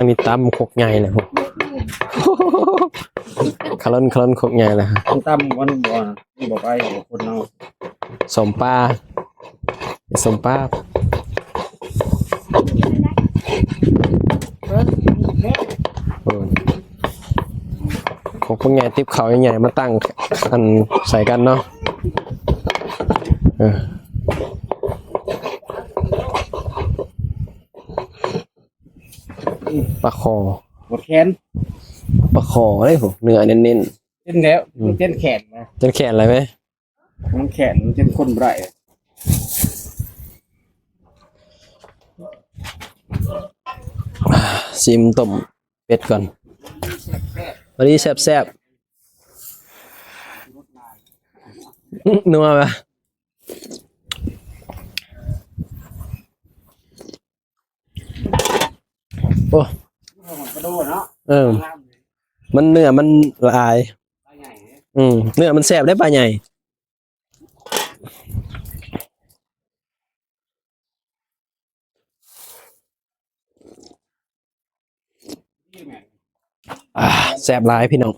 อันนี้ตำขกใหญ่เลยผมคลอนขกใหญ่เลยฮะ ต้องตั้มวันบ่อบอกไปบอกคนเอาสมปลาสมปลาโอ้ยขกพวกใหญ่ติ๊บเขาใหญ่มาตั้งอันใส่กันเนาะปลาคอ หมดแขน ปลาคอเลยผมเนื้อเน้น เส้นแล้วเส้นแขนนะ ๆจนแขนอะไรไหม มันแขนเส้นคนไร ซิมต้มเป็ดก่อนวันนี้แซ่บๆนัวไหมโอ้ กระโดดเนาะ มันเนื้อมันละอาย เนื้อมันแซ่บได้ปลาใหญ่แซ่บหลายพี่น้อง